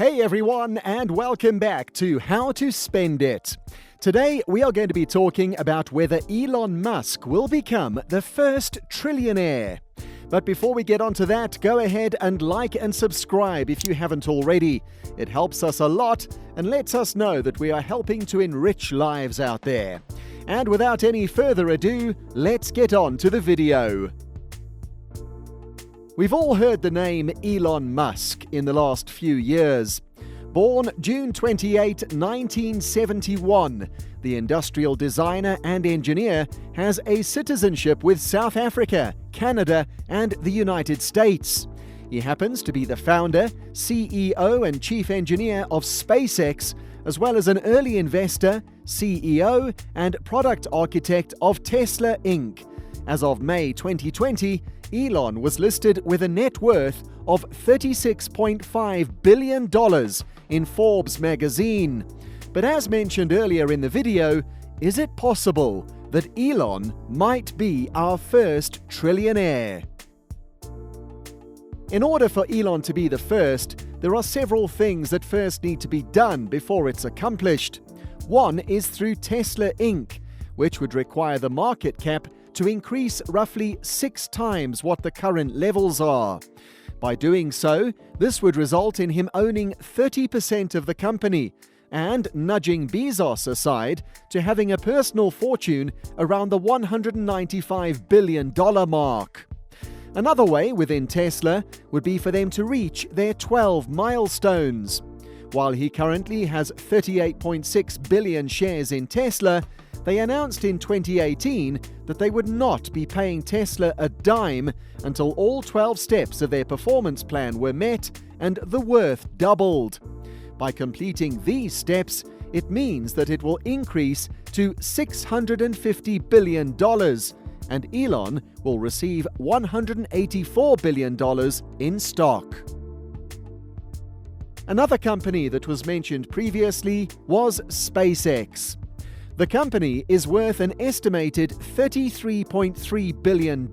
Hey everyone, and welcome back to How to Spend It. Today we are going to be talking about whether Elon Musk will become the first trillionaire. But before we get onto that, go ahead and like and subscribe if you haven't already. It helps us a lot and lets us know that we are helping to enrich lives out there. And without any further ado, let's get on to the video. We've all heard the name Elon Musk in the last few years. Born June 28, 1971, the industrial designer and engineer has a citizenship with South Africa, Canada, and the United States. He happens to be the founder, CEO, and chief engineer of SpaceX, as well as an early investor, CEO, and product architect of Tesla Inc. As of May 2020, Elon was listed with a net worth of $36.5 billion in Forbes magazine. But as mentioned earlier in the video, is it possible that Elon might be our first trillionaire? In order for Elon to be the first, there are several things that first need to be done before it's accomplished. One is through Tesla Inc., which would require the market cap to increase roughly 6 times what the current levels are. By doing so, this would result in him owning 30% of the company and, nudging Bezos aside, to having a personal fortune around the $195 billion mark. Another way within Tesla would be for them to reach their 12 milestones. While he currently has 38.6 billion shares in Tesla, they announced in 2018 that they would not be paying Tesla a dime until all 12 steps of their performance plan were met and the worth doubled. By completing these steps, it means that it will increase to $650 billion, and Elon will receive $184 billion in stock. Another company that was mentioned previously was SpaceX. The company is worth an estimated $33.3 billion,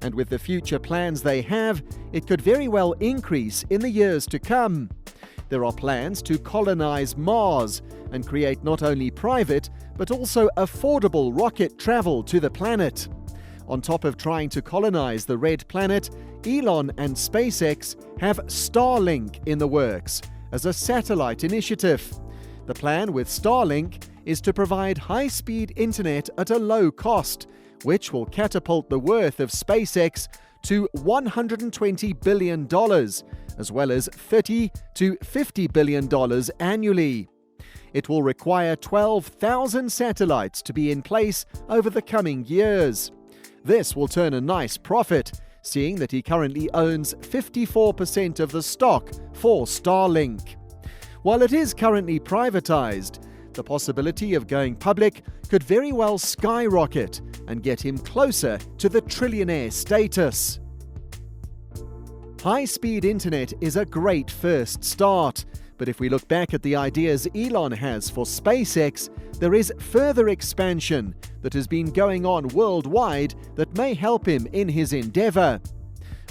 and with the future plans they have, it could very well increase in the years to come. There are plans to colonize Mars and create not only private, but also affordable rocket travel to the planet. On top of trying to colonize the red planet, Elon and SpaceX have Starlink in the works as a satellite initiative. The plan with Starlink is to provide high-speed internet at a low cost, which will catapult the worth of SpaceX to $120 billion, as well as $30 to $50 billion annually. It will require 12,000 satellites to be in place over the coming years. This will turn a nice profit, seeing that he currently owns 54% of the stock for Starlink. While it is currently privatized, the possibility of going public could very well skyrocket and get him closer to the trillionaire status. High-speed internet is a great first start, but if we look back at the ideas Elon has for SpaceX, there is further expansion that has been going on worldwide that may help him in his endeavor.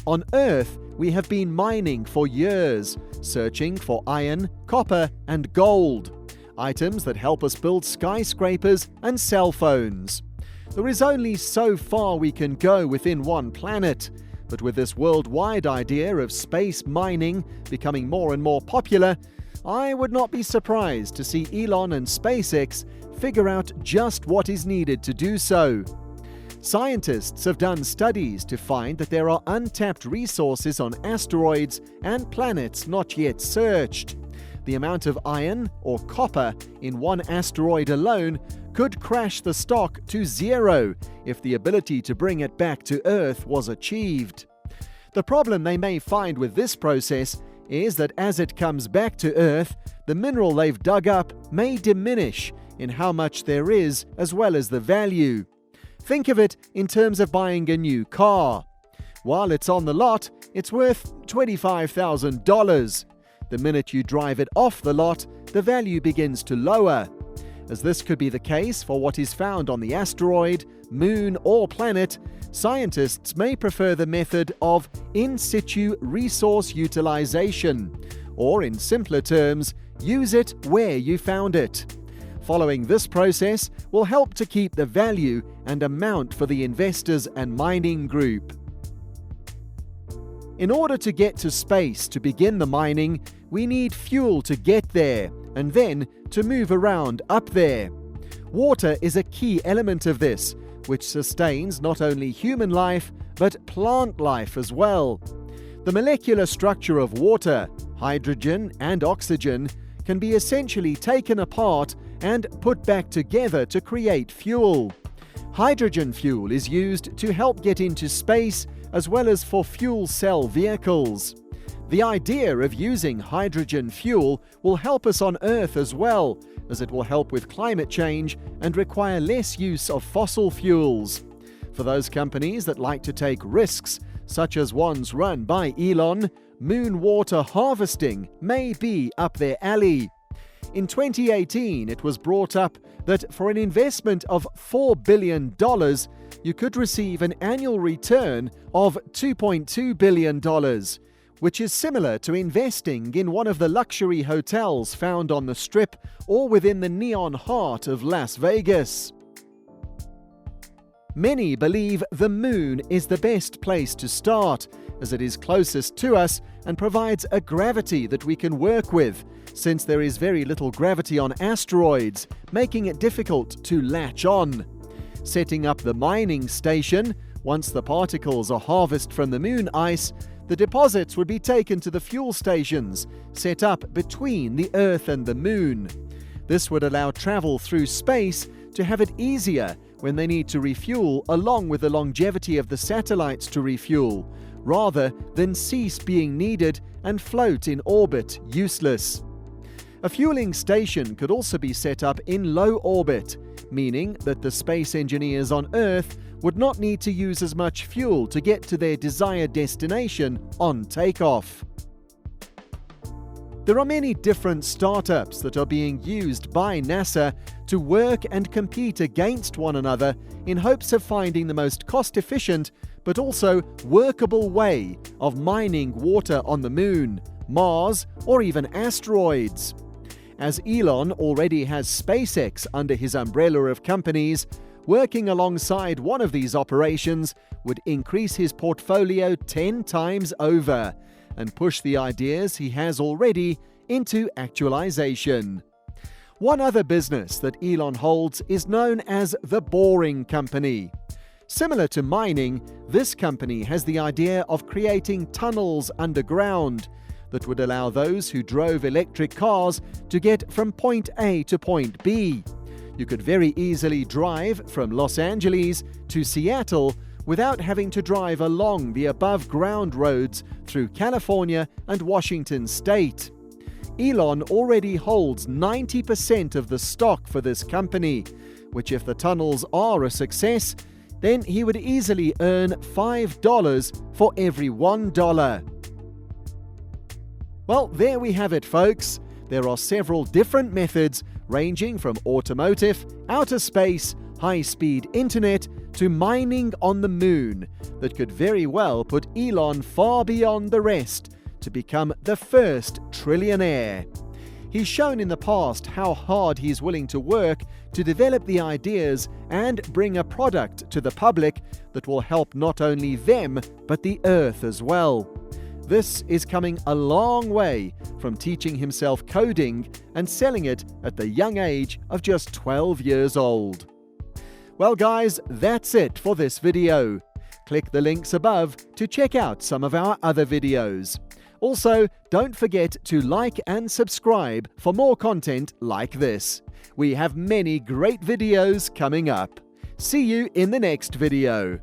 On Earth, we have been mining for years, searching for iron, copper, and gold, items that help us build skyscrapers and cell phones. There is only so far we can go within one planet, but with this worldwide idea of space mining becoming more and more popular, I would not be surprised to see Elon and SpaceX figure out just what is needed to do so. Scientists have done studies to find that there are untapped resources on asteroids and planets not yet searched. The amount of iron or copper in one asteroid alone could crash the stock to zero if the ability to bring it back to Earth was achieved. The problem they may find with this process is that as it comes back to Earth, the mineral they've dug up may diminish in how much there is as well as the value. Think of it in terms of buying a new car. While it's on the lot, it's worth $25,000. The minute you drive it off the lot, the value begins to lower. As this could be the case for what is found on the asteroid, moon, or planet, scientists may prefer the method of in situ resource utilization, or in simpler terms, use it where you found it. Following this process will help to keep the value and amount for the investors and mining group. In order to get to space to begin the mining, we need fuel to get there, and then to move around up there. Water is a key element of this, which sustains not only human life, but plant life as well. The molecular structure of water, hydrogen and oxygen, can be essentially taken apart and put back together to create fuel. Hydrogen fuel is used to help get into space as well as for fuel cell vehicles. The idea of using hydrogen fuel will help us on Earth as well, as it will help with climate change and require less use of fossil fuels. For those companies that like to take risks, such as ones run by Elon, moon water harvesting may be up their alley. In 2018, it was brought up that for an investment of $4 billion, you could receive an annual return of $2.2 billion, which is similar to investing in one of the luxury hotels found on the Strip or within the neon heart of Las Vegas. Many believe the moon is the best place to start, as it is closest to us and provides a gravity that we can work with, since there is very little gravity on asteroids, making it difficult to latch on. Setting up the mining station, once the particles are harvested from the moon ice, the deposits would be taken to the fuel stations set up between the Earth and the Moon. This would allow travel through space to have it easier when they need to refuel, along with the longevity of the satellites to refuel, rather than cease being needed and float in orbit useless. A fueling station could also be set up in low orbit, meaning that the space engineers on Earth would not need to use as much fuel to get to their desired destination on takeoff. There are many different startups that are being used by NASA to work and compete against one another in hopes of finding the most cost-efficient but also workable way of mining water on the Moon, Mars, or even asteroids. As Elon already has SpaceX under his umbrella of companies, working alongside one of these operations would increase his portfolio 10 times over and push the ideas he has already into actualization. One other business that Elon holds is known as the Boring Company. Similar to mining, this company has the idea of creating tunnels underground that would allow those who drove electric cars to get from point A to point B. You could very easily drive from Los Angeles to Seattle without having to drive along the above-ground roads through California and Washington state. Elon already holds 90% of the stock for this company, which if the tunnels are a success, then he would easily earn $5 for every $1. Well, there we have it, folks. There are several different methods ranging from automotive, outer space, high-speed internet to mining on the moon that could very well put Elon far beyond the rest to become the first trillionaire. He's shown in the past how hard he's willing to work to develop the ideas and bring a product to the public that will help not only them but the Earth as well. This is coming a long way from teaching himself coding and selling it at the young age of just 12 years old. Well guys, that's it for this video. Click the links above to check out some of our other videos. Also, don't forget to like and subscribe for more content like this. We have many great videos coming up. See you in the next video.